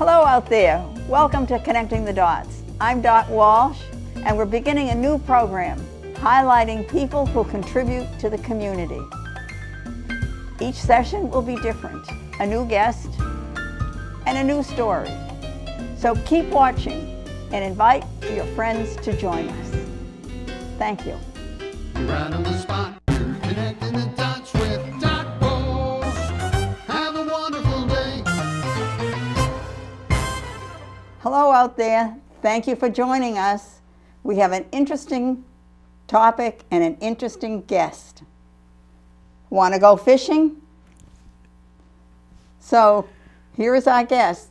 Hello out there. Welcome to Connecting the Dots. I'm Dot Walsh, and we're beginning a new program highlighting people who contribute to the community. Each session will be different, a new guest and a new story. So keep watching and invite your friends to join us. Thank you. Right on the spot, you're connecting the dots with Dot Walsh. Have a wonderful day. Hello out there. Thank you for joining us. We have an interesting topic and an interesting guest. Want to go fishing? So here is our guest,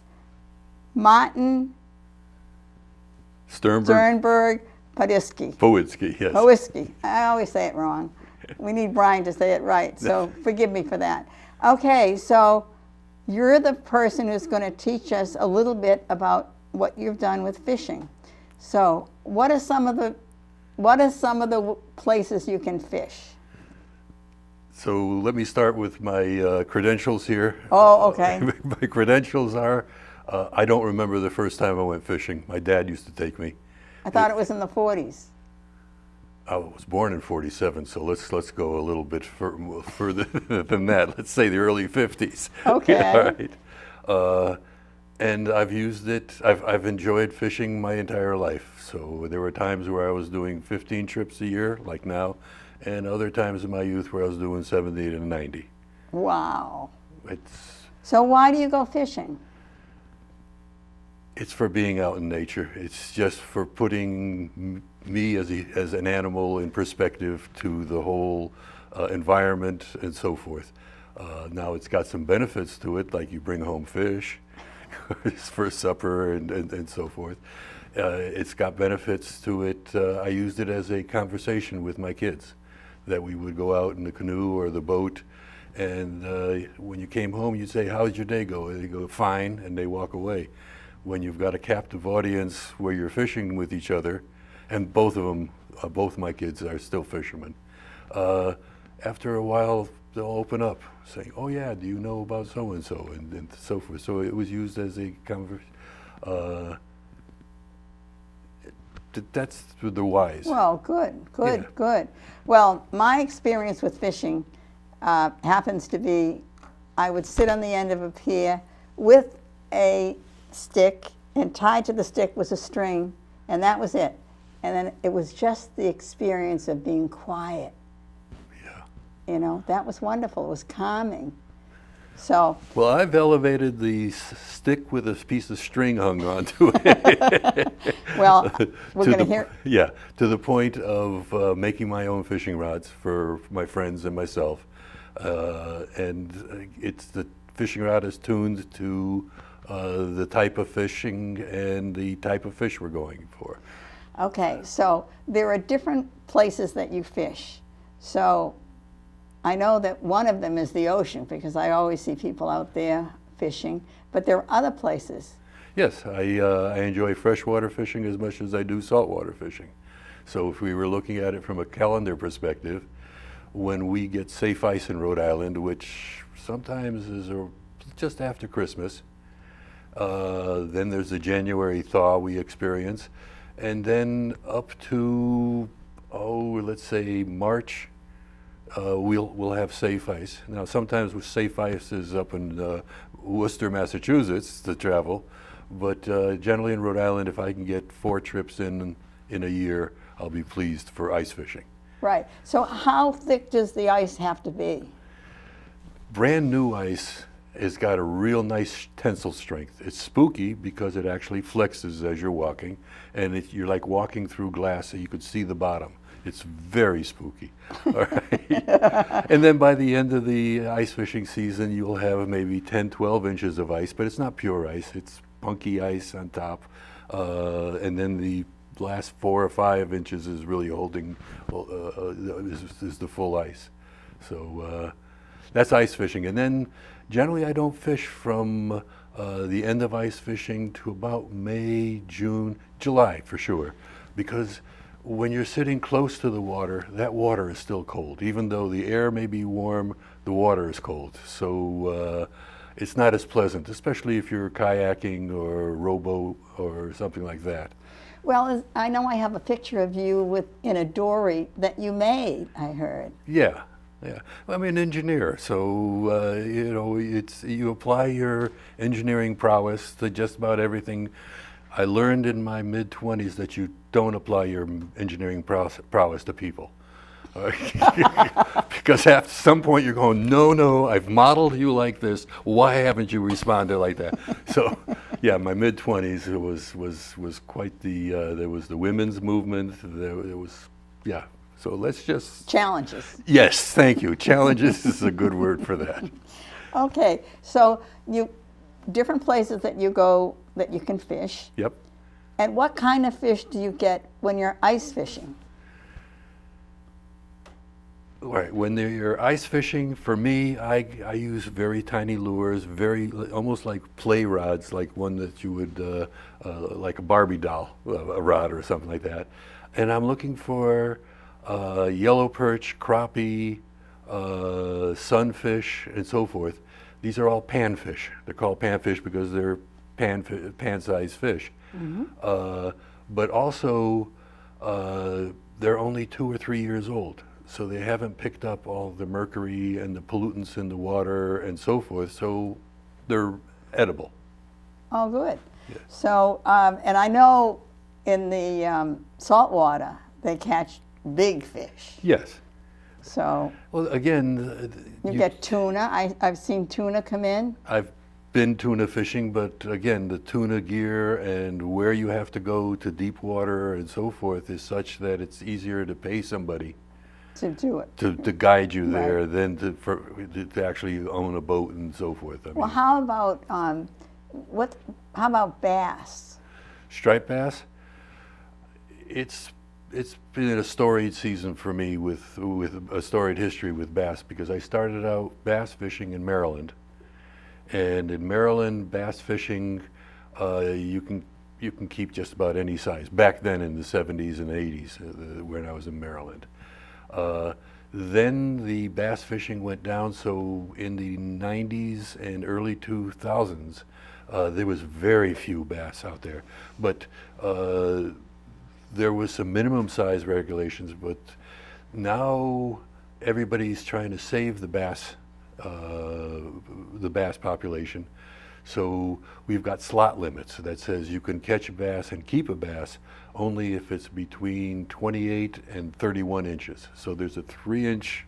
Martin Sternberg-Powidzki. Powidzki, yes. Powidzki. I always say it wrong. We need Brian to say it right, so forgive me for that. Okay, so you're the person who's going to teach us a little bit about what you've done with fishing. So what are some of the places you can fish? So let me start with my credentials here. Oh, okay. My credentials are, I don't remember the first time I went fishing. My dad used to take me. I thought it was in the 40s. I was born in 47, so let's go a little bit further than that. Let's say the early 50s. Okay. All right. And I've used it, I've enjoyed fishing my entire life. So there were times where I was doing 15 trips a year, like now, and other times in my youth where I was doing 70 to 90. Wow. It's So why do you go fishing? It's for being out in nature. It's just for putting me as an animal in perspective to the whole environment and so forth. Now it's got some benefits to it, like you bring home fish for supper and so forth. It's got benefits to it. I used it as a conversation with my kids, that we would go out in the canoe or the boat, and when you came home you'd say, "How's your day go?" And they go, "Fine," and they walk away. When you've got a captive audience where you're fishing with each other, and both of them, both my kids are still fishermen, after a while they'll open up saying, "Oh yeah, do you know about so-and-so?" and so forth. So it was used as a conversation. That's the wise. Well, good. Yeah. Well, my experience with fishing happens to be, I would sit on the end of a pier with a stick, and tied to the stick was a string, and that was it. And then it was just the experience of being quiet. Yeah. You know, that was wonderful. It was calming. So. Well, I've elevated the stick with a piece of string hung onto it. Well, we're going to hear. Yeah, to the point of making my own fishing rods for my friends and myself. And it's the fishing rod is tuned to the type of fishing and the type of fish we're going for. Okay, so there are different places that you fish. So I know that one of them is the ocean, because I always see people out there fishing, but there are other places. Yes, I enjoy freshwater fishing as much as I do saltwater fishing. So if we were looking at it from a calendar perspective, when we get safe ice in Rhode Island, which sometimes is just after Christmas, then there's the January thaw we experience, and then up to, let's say March, we'll have safe ice. Now sometimes with safe ice is up in Worcester, Massachusetts to travel, but generally in Rhode Island, if I can get 4 trips in a year, I'll be pleased for ice fishing. Right. So how thick does the ice have to be? Brand new ice has got a real nice tensile strength. It's spooky because it actually flexes as you're walking, and you're like walking through glass so you could see the bottom. It's very spooky. All right. And then by the end of the ice fishing season, you'll have maybe 10, 12 inches of ice, but it's not pure ice. It's punky ice on top. And then the last 4 or 5 inches is really holding, is the full ice. So that's ice fishing. And then generally I don't fish from the end of ice fishing to about May, June, July for sure, because when you're sitting close to the water, that water is still cold. Even though the air may be warm, the water is cold. So it's not as pleasant, especially if you're kayaking or rowboat or something like that. Well, I know I have a picture of you in a dory that you made, I heard. Yeah, yeah. I'm an engineer, so you know, you apply your engineering prowess to just about everything. I learned in my mid-20s that you don't apply your engineering prowess to people. Because at some point you're going, no, I've modeled you like this. Why haven't you responded like that? So, yeah, my mid-20s was quite the. There was the women's movement. There was, yeah. So let's just Challenges. Yes, thank you. Challenges is a good word for that. Okay, so different places that you go that you can fish. Yep. And what kind of fish do you get when you're ice fishing? Right. When you're ice fishing, for me, I use very tiny lures, almost like play rods, like one that you would, like a Barbie doll, a rod or something like that. And I'm looking for yellow perch, crappie, sunfish, and so forth. These are all panfish. They're called panfish because they're pan-sized fish. But also, they're only 2 or 3 years old. So they haven't picked up all the mercury and the pollutants in the water and so forth, so they're edible. Oh, good. Yes. So, and I know in the salt water they catch big fish. Yes. So, Well, again, you get tuna. I've seen tuna come in. I've been tuna fishing, but again, the tuna gear and where you have to go to deep water and so forth is such that it's easier to pay somebody To do it. to guide you there Right. than to actually own a boat and so forth. I Well, mean, how about how about bass? striped bass, it's been a storied season for me with a storied history with bass, because I started out bass fishing in Maryland, and in Maryland bass fishing you can keep just about any size. Back then in the 70s and 80s when I was in Maryland. Then the bass fishing went down, so in the 90s and early 2000s, there was very few bass out there. But there was some minimum size regulations, but now everybody's trying to save the bass population. So we've got slot limits that says you can catch a bass and keep a bass only if it's between 28 and 31 inches. So there's a 3-inch.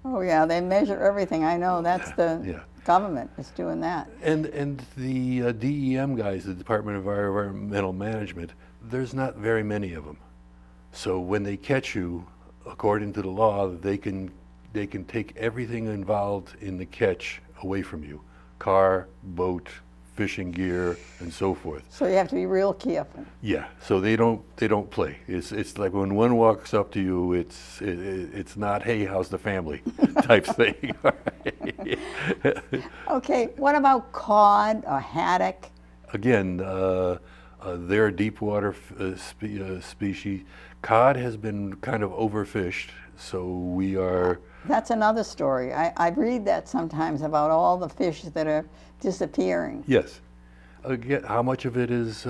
Oh yeah, they measure everything. I know that's the Yeah. government is doing that. And the DEM guys, the Department of Environmental Management, there's not very many of them. So when they catch you, according to the law, they can take everything involved in the catch away from you. Car, boat, fishing gear, and so forth. So you have to be real careful. Yeah, so they don't play. It's like when one walks up to you, it's not, hey, how's the family type thing. Okay, what about cod or haddock? Again, they're a deep water species. Cod has been kind of overfished, so we are. That's another story. I read that sometimes about all the fish that are disappearing. Yes. Again, how much of it is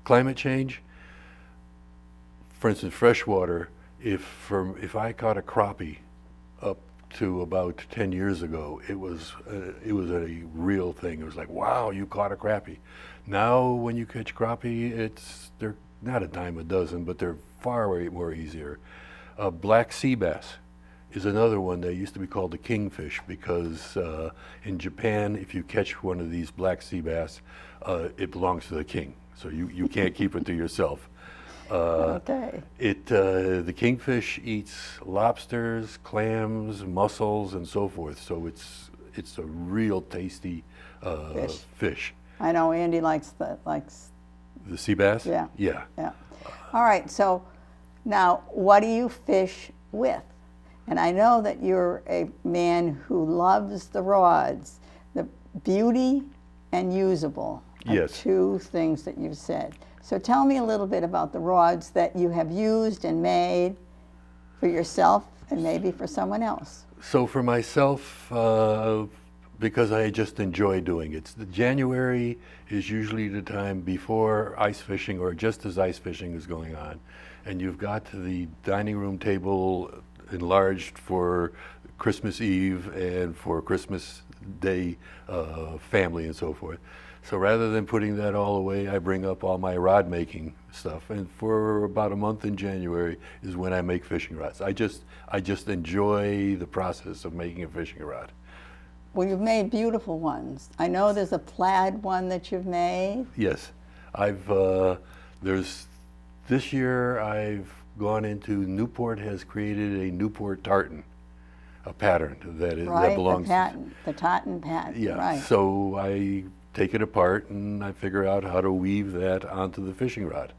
climate change? For instance, freshwater. If I caught a crappie up to about 10 years ago, it was a real thing. It was like, wow, you caught a crappie. Now, when you catch crappie, they're not a dime a dozen, but they're far more easier. Black sea bass is another one that used to be called the kingfish, because in Japan, if you catch one of these black sea bass, it belongs to the king. So you can't keep it to yourself. Okay. The kingfish eats lobsters, clams, mussels, and so forth. So it's a real tasty fish. I know Andy likes The sea bass? Yeah. Yeah. Yeah. All right. So now, what do you fish with? And I know that you're a man who loves the rods. The beauty and usable are Yes. two things that you've said. So tell me a little bit about the rods that you have used and made for yourself and maybe for someone else. So for myself, because I just enjoy doing it, January is usually the time before ice fishing or just as ice fishing is going on. And you've got the dining room table enlarged for Christmas Eve and for Christmas Day family and so forth. So rather than putting that all away, I bring up all my rod making stuff. And for about a month in January is when I make fishing rods. I just enjoy the process of making a fishing rod. Well, you've made beautiful ones. I know there's a plaid one that you've made. Yes, this year I've gone into, Newport has created a Newport tartan, a pattern that belongs the tartan pattern. Yeah, right. so I take it apart and I figure out how to weave that onto the fishing rod,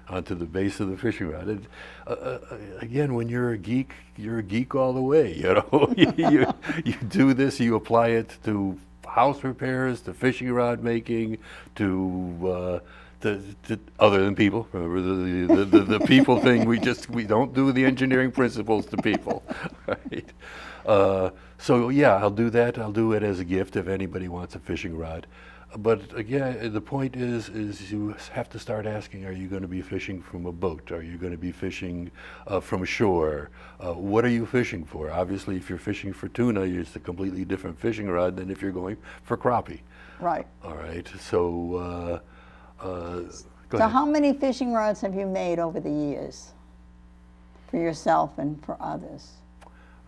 onto the base of the fishing rod. Again, when you're a geek all the way, you know. you do this, you apply it to house repairs, to fishing rod making, to other than people. Remember the people thing, we don't do the engineering principles to people, right? So yeah, I'll do that. I'll do it as a gift if anybody wants a fishing rod. But again, the point is you have to start asking, are you going to be fishing from a boat? Are you going to be fishing from shore? What are you fishing for? Obviously, if you're fishing for tuna, it's a completely different fishing rod than if you're going for crappie. Right. All right, so go So ahead. how many fishing rods have you made over the years for yourself and for others?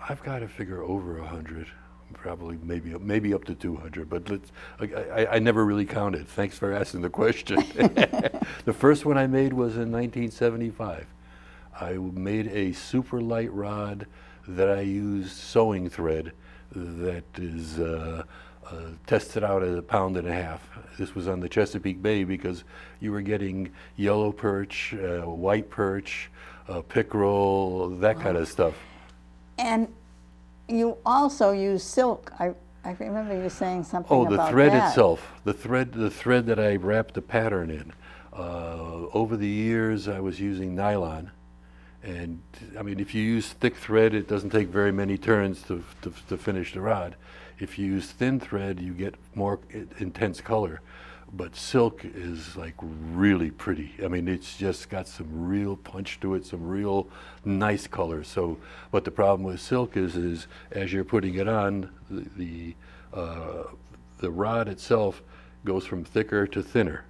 I've got to figure over 100, probably maybe up to 200, but I never really counted. Thanks for asking the question. The first one I made was in 1975. I made a super light rod that I used sewing thread that is tested out at 1.5 pounds. This was on the Chesapeake Bay because you were getting yellow perch, white perch, pickerel, that kind of stuff. And you also use silk. I remember you saying something Oh, about that. the thread itself, the thread that I wrapped the pattern in. Over the years, I was using nylon, and I mean, if you use thick thread, it doesn't take very many turns to finish the rod. If you use thin thread, you get more intense color. But silk is like really pretty. I mean, it's just got some real punch to it, some real nice color. So, but the problem with silk is as you're putting it on, the rod itself goes from thicker to thinner.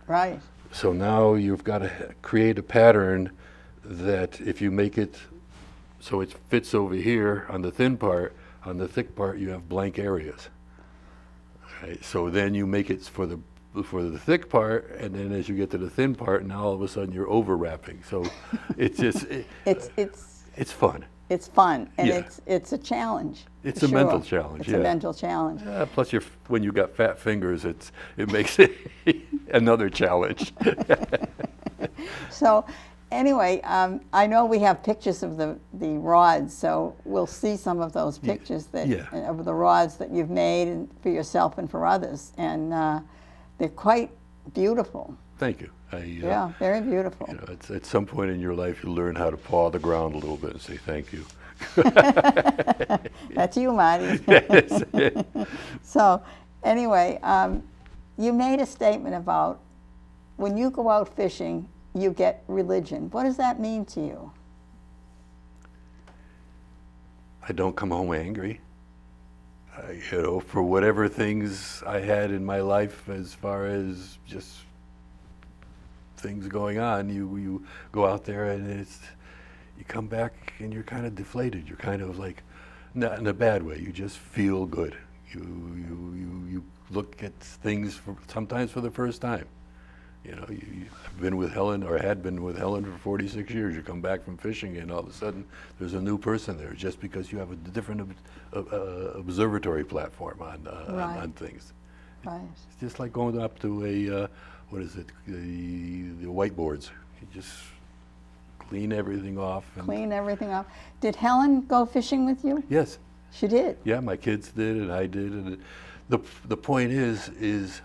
Right. So now you've got to create a pattern that if you make it so it fits over here on the thin part, on the thick part you have blank areas. Right? So then you make it for the thick part, and then as you get to the thin part, now all of a sudden you're overwrapping. So it's just it's fun. It's fun, and Yeah. it's a challenge. It's for a sure. mental challenge. It's yeah. a mental challenge. Plus, when you got fat fingers, it makes it another challenge. So, anyway, I know we have pictures of the rods, so we'll see some of those pictures of the rods that you've made for yourself and for others, and they're quite beautiful. Thank you. Yeah, very beautiful. You know, at some point in your life, you learn how to paw the ground a little bit and say thank you. That's you, Marty. Yes. So, anyway, you made a statement about when you go out fishing, you get religion. What does that mean to you? I don't come home angry. You know, for whatever things I had in my life as far as just things going on, you go out there and you come back and you're kind of deflated. You're kind of like, not in a bad way, you just feel good. You look at things sometimes for the first time. You know, I've been with Helen, or had been with Helen for 46 years. You come back from fishing and all of a sudden there's a new person there just because you have a different observatory platform on things. Right. It's just like going up to a, what is it, the whiteboards. You just clean everything off. Clean everything off. Did Helen go fishing with you? Yes. She did? Yeah, my kids did and I did. And the point is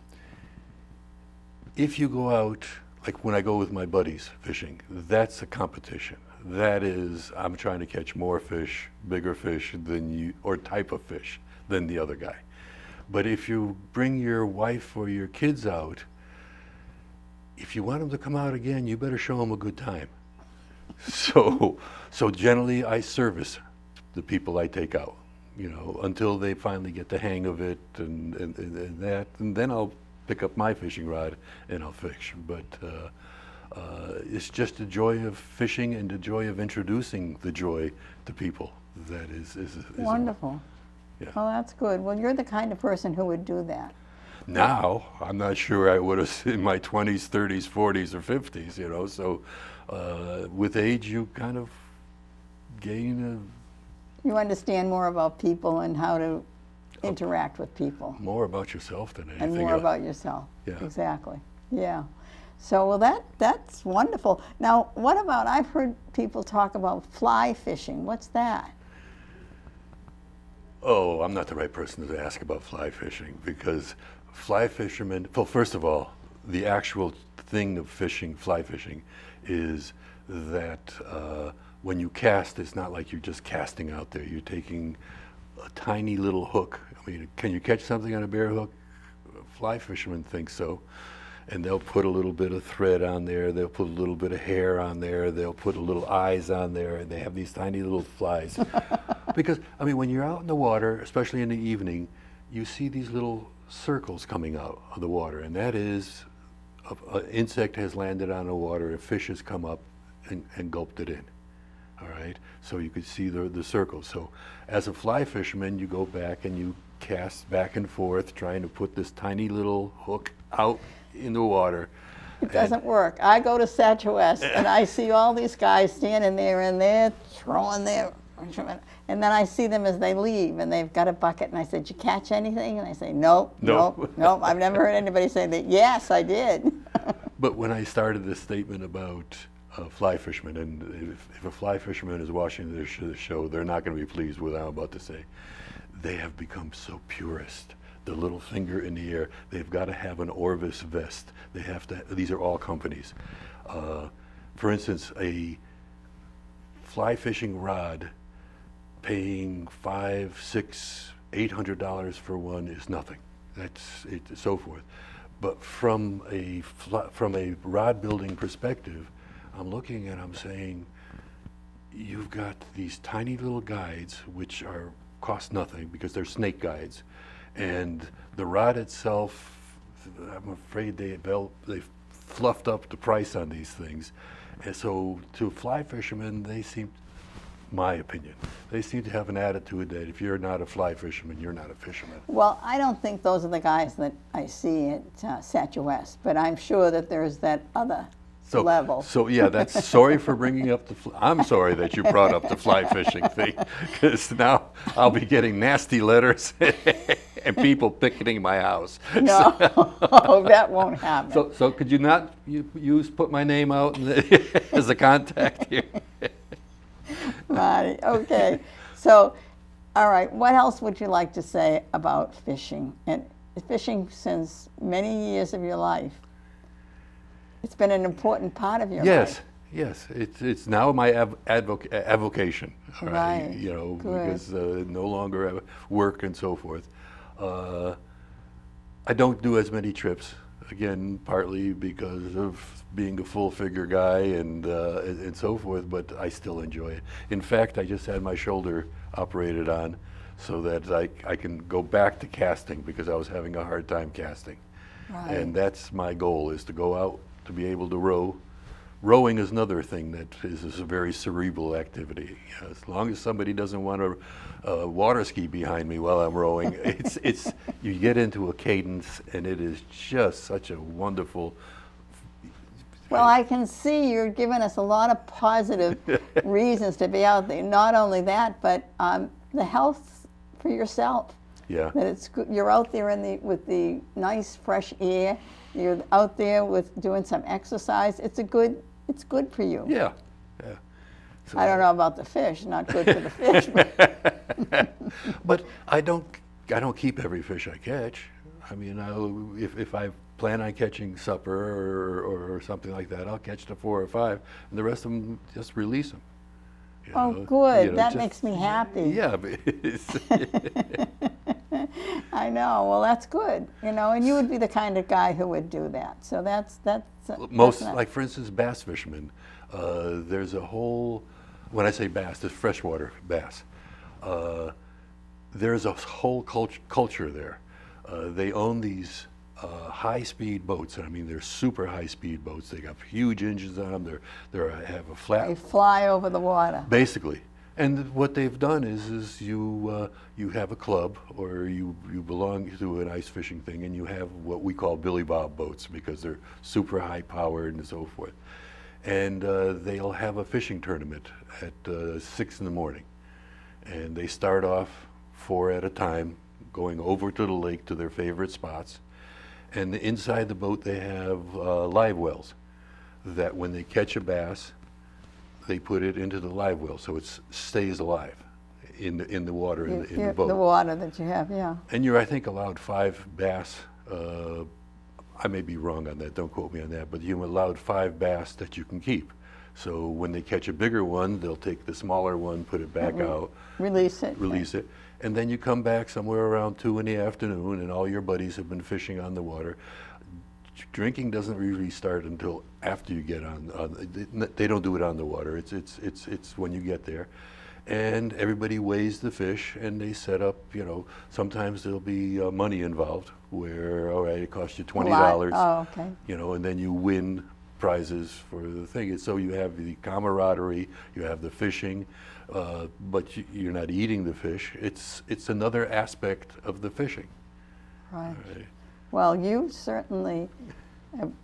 if you go out, like when I go with my buddies fishing, that's a competition. that is, I'm trying to catch more fish, bigger fish than you, or type of fish than the other guy. But if you bring your wife or your kids out, if you want them to come out again, you better show them a good time. So generally I service the people I take out, you know, until they finally get the hang of it and that, and then I'll pick up my fishing rod and I'll fish. But it's just the joy of fishing and the joy of introducing the joy to people. That is Wonderful. Yeah. Well, that's good. Well, you're the kind of person who would do that. Now, I'm not sure I would have in my 20s, 30s, 40s, or 50s, you know, so with age you kind of gain You understand more about people and how to interact with people. more about yourself than anything And more else. about yourself. Yeah. Exactly. Yeah. So, well, that's wonderful. Now, what about, I've heard people talk about fly fishing. What's that? Oh, I'm not the right person to ask about fly fishing, because fly fishermen, well, first of all, the actual thing of fishing, fly fishing, is that when you cast, it's not like you're just casting out there. You're taking a tiny little hook. I mean, can you catch something on a bare hook? Fly fishermen think so. And they'll put a little bit of thread on there, they'll put a little bit of hair on there, they'll put a little eyes on there, and they have these tiny little flies. Because, I mean, when you're out in the water, especially in the evening, you see these little circles coming out of the water, and that is an insect has landed on the water, a fish has come up and gulped it in. All right, so you could see the circles. So as a fly fisherman, you go back and you cast back and forth, trying to put this tiny little hook out in the water. It doesn't work. I go to Satchwest and I see all these guys standing there and they're throwing their, and then I see them as they leave and they've got a bucket and I said, "Did you catch anything?" And they say, "Nope, Nope. nope, nope." I've never heard anybody say that. Yes, I did. But when I started this statement about fly fishermen, and if a fly fisherman is watching this show, they're not going to be pleased with what I'm about to say. They have become so purist. The little finger in the air. They've got to have an Orvis vest. They have to. These are all companies. For instance, a fly fishing rod, paying $500, $600, $800 for one is nothing. That's it, so forth. But from a rod building perspective, I'm looking and I'm saying, you've got these tiny little guides which cost nothing because they're snake guides. And the rod itself, I'm afraid they fluffed up the price on these things. And so to fly fishermen, they seem, my opinion, they seem to have an attitude that if you're not a fly fisherman, you're not a fisherman. Well, I don't think those are the guys that I see at Satchwest, but I'm sure that there's that other level. So yeah, that's sorry for bringing up I'm sorry that you brought up the fly fishing thing, because now I'll be getting nasty letters and people picketing my house. No, oh, that won't happen. So could you not put my name out as a contact here? Marty, okay. So, all right, what else would you like to say about fishing? And fishing since many years of your life. It's been an important part of your life. Yes, it's now my avocation, Right. You know, Good. because no longer work and so forth. I don't do as many trips, again, partly because of being a full figure guy and so forth, but I still enjoy it. In fact, I just had my shoulder operated on so that I can go back to casting because I was having a hard time casting. Right. And that's my goal, is to go out to be able to row. Rowing is another thing that is a very cerebral activity. As long as somebody doesn't want a water ski behind me while I'm rowing, it's you get into a cadence, and it is just such a wonderful. Well, I can see you're giving us a lot of positive reasons to be out there. Not only that, but the health for yourself. Yeah. That it's good. You're out there with the nice fresh air. You're out there with doing some exercise. It's good for you. Yeah. So, I don't know about the fish. Not good for the fish. But but I don't keep every fish I catch. I mean, if I plan on catching supper or something like that, I'll catch the 4 or 5, and the rest of them just release them. Oh, know? good. You know, That just- makes me happy. Yeah, but it's, I know. Well, that's good. You know, and you would be the kind of guy who would do that. So that's most, not- like for instance, bass fishermen. There's a whole, when I say bass, it's freshwater bass. There's a whole culture there. They own these high-speed boats. I mean, they're super high-speed boats. They got huge engines on them. They have a flat. they fly over the water. Basically. And what they've done is you have a club, or you belong to an ice fishing thing, and you have what we call Billy Bob boats because they're super high powered and so forth. And they'll have a fishing tournament at 6 in the morning. And they start off 4 at a time, going over to the lake to their favorite spots. And inside the boat they have live wells that when they catch a bass, they put it into the live well so it stays alive in the water in the boat. The water that you have, yeah. And you're, I think, allowed 5 bass. I may be wrong on that, don't quote me on that, but you're allowed 5 bass that you can keep. So when they catch a bigger one, they'll take the smaller one, put it back out, Release it. and then you come back somewhere around 2 in the afternoon, and all your buddies have been fishing on the water. Drinking doesn't really start until after you get on. They don't do it on the water. It's when you get there, and everybody weighs the fish, and they set up. You know, sometimes there'll be money involved, where all right, it costs you $20. Oh, okay. You know, and then you win prizes for the thing. And so you have the camaraderie, you have the fishing, but you're not eating the fish. It's another aspect of the fishing. Right. Right? Well, you certainly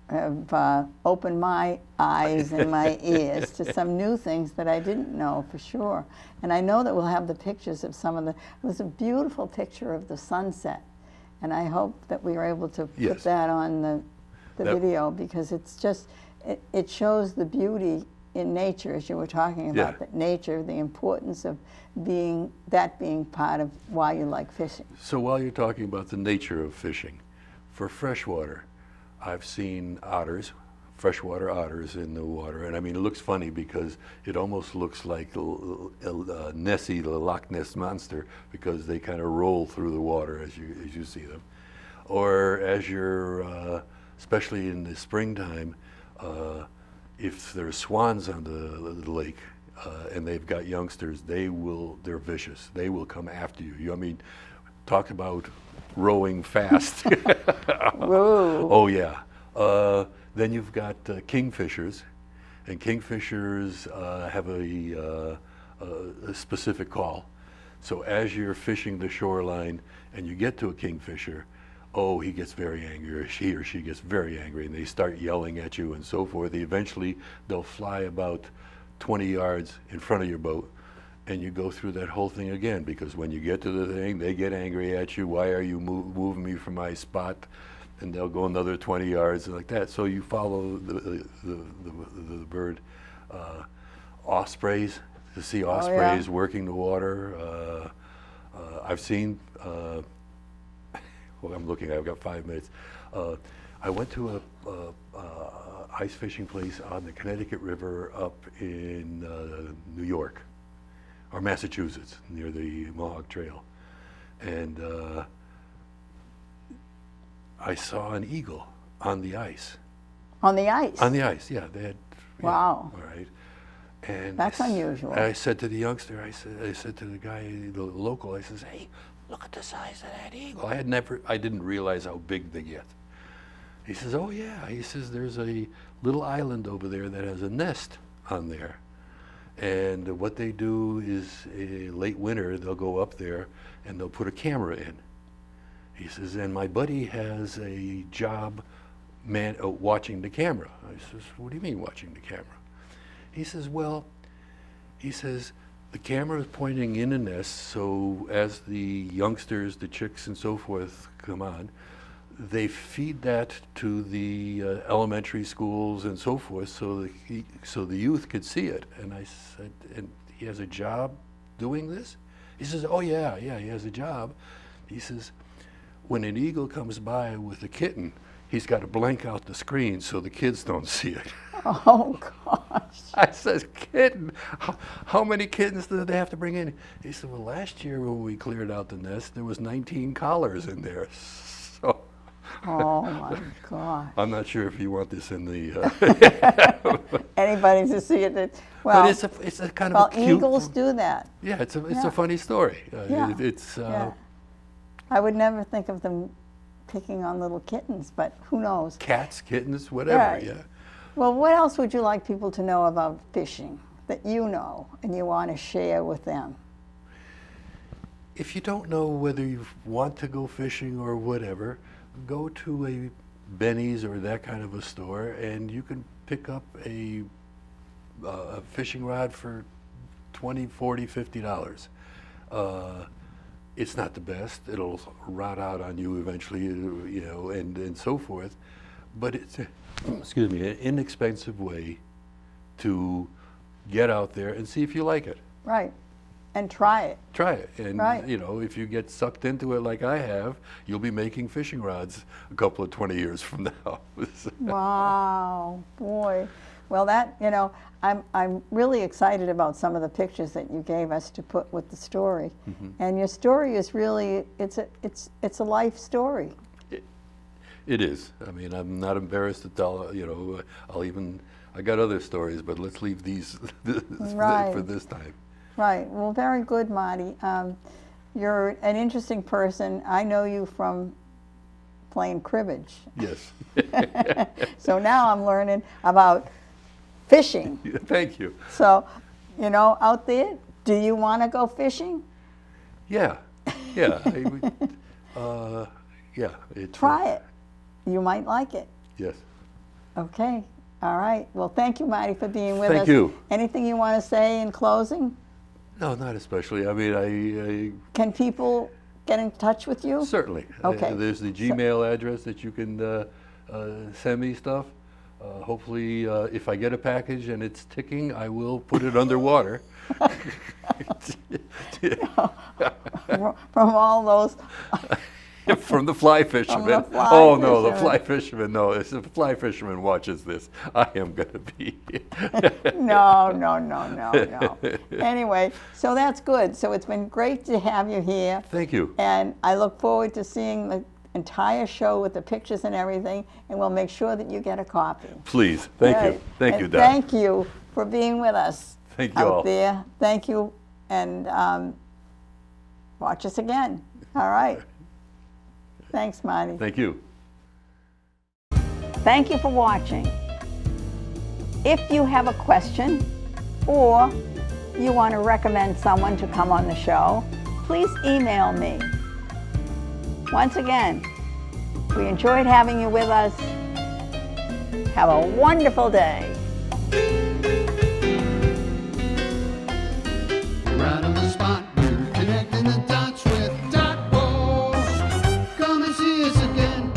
have opened my eyes and my ears to some new things that I didn't know for sure. And I know that we'll have the pictures of some of the, it was a beautiful picture of the sunset. And I hope that we were able to put Yes. that on the video, because it's just, it shows the beauty in nature, as you were talking about, Yeah. that nature, the importance of being part of why you like fishing. So while you're talking about the nature of fishing, for freshwater, I've seen otters, freshwater otters in the water, and I mean, it looks funny because it almost looks like Nessie, the Loch Ness monster, because they kind of roll through the water as you see them. Or as you're, especially in the springtime, if there's swans on the lake and they've got youngsters, they're vicious. They will come after you. I mean, talk about rowing fast. Whoa. Oh yeah. Then you've got kingfishers, and kingfishers have a specific call. So as you're fishing the shoreline and you get to a kingfisher, oh, he gets very angry, or she gets very angry, and they start yelling at you and so forth. Eventually, they'll fly about 20 yards in front of your boat, and you go through that whole thing again, because when you get to the thing, they get angry at you. Why are you moving me from my spot? And they'll go another 20 yards and like that. So you follow the bird. Ospreys, to see ospreys working the water. I've seen, well, I'm looking, I've got 5 minutes. I went to a ice fishing place on the Connecticut River up in New York, or Massachusetts, near the Mohawk Trail. And I saw an eagle on the ice. On the ice? On the ice, yeah. They had. Wow. Yeah, all right. And That's unusual. I said to the youngster, I said to the guy, the local, I says, hey, look at the size of that eagle. I didn't realize how big they get. He says, oh yeah. He says, there's a little island over there that has a nest on there. And what they do is, late winter, they'll go up there and they'll put a camera in. He says, and my buddy has a job watching the camera. I says, what do you mean watching the camera? He says, well, he says, the camera is pointing in the nest, so as the youngsters, the chicks and so forth come on, they feed that to the elementary schools and so forth, so the youth could see it. And I said, and he has a job doing this? He says, oh yeah, he has a job. He says, when an eagle comes by with a kitten, he's got to blank out the screen so the kids don't see it. Oh, gosh. I says, kitten, how many kittens did they have to bring in? He said, well, last year when we cleared out the nest, there was 19 collars in there. So Oh, my gosh. I'm not sure if you want this in the. Anybody to see it? Well, But it's a kind of a cute. eagles do that. Yeah, it's Yeah. a funny story. Yeah. It's Yeah. I would never think of them picking on little kittens, but who knows? cats, kittens, whatever. Right. Yeah. Well, what else would you like people to know about fishing that you know and you want to share with them? If you don't know whether you want to go fishing or whatever, go to a Benny's or that kind of a store, and you can pick up a fishing rod for $20, $40, $50. It's not the best. It'll rot out on you eventually, you know, and so forth. But it's, excuse me, an inexpensive way to get out there and see if you like it. Right. And try it. Try it, and Right. you know, if you get sucked into it like I have, you'll be making fishing rods a couple of 20 years from now. Wow, boy. Well, that, you know, I'm really excited about some of the pictures that you gave us to put with the story. And your story is really, it's a life story. It is. I mean, I'm not embarrassed to tell, you know, I got other stories, but let's leave these Right. for this time. Right. Well, very good, Marty. You're an interesting person. I know you from playing cribbage. Yes. So now I'm learning about fishing. Thank you. So, you know, out there, do you want to go fishing? Yeah. Yeah. Yeah. Try it. You might like it. Yes. Okay. All right. Well, thank you, Marty, for being with us. Thank you. Anything you want to say in closing? No, not especially. I mean, Can people get in touch with you? certainly. Okay. There's the Gmail address that you can send me stuff. Hopefully, if I get a package and it's ticking, I will put it underwater. From all those. From the fly fisherman. fly Oh no, the fisherman. fly fisherman. No, if the fly fisherman watches this, I am going to be. No. Anyway, so that's good. So it's been great to have you here. Thank you. And I look forward to seeing the entire show with the pictures and everything, and we'll make sure that you get a copy. Please, thank Right. you. Thank And you, Dot. Thank you for being with us. Thank you out all. there. Thank you, and watch us again. All right. Thanks, Marty. Thank you. Thank you for watching. If you have a question or you want to recommend someone to come on the show, please email me. Once again, we enjoyed having you with us. Have a wonderful day. Right on the spot, we're connecting the dots with Dot Walsh. Come and see us again.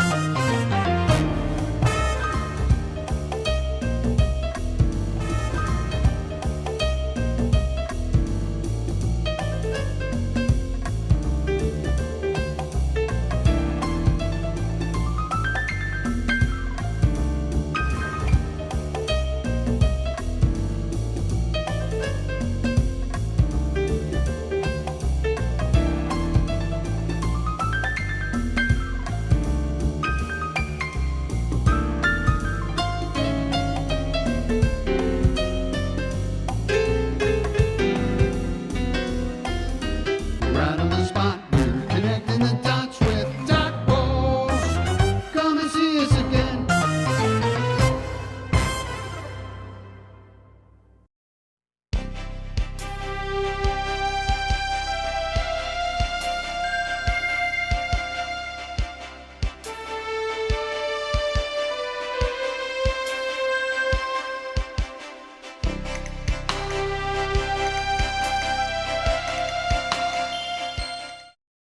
Right on the spot.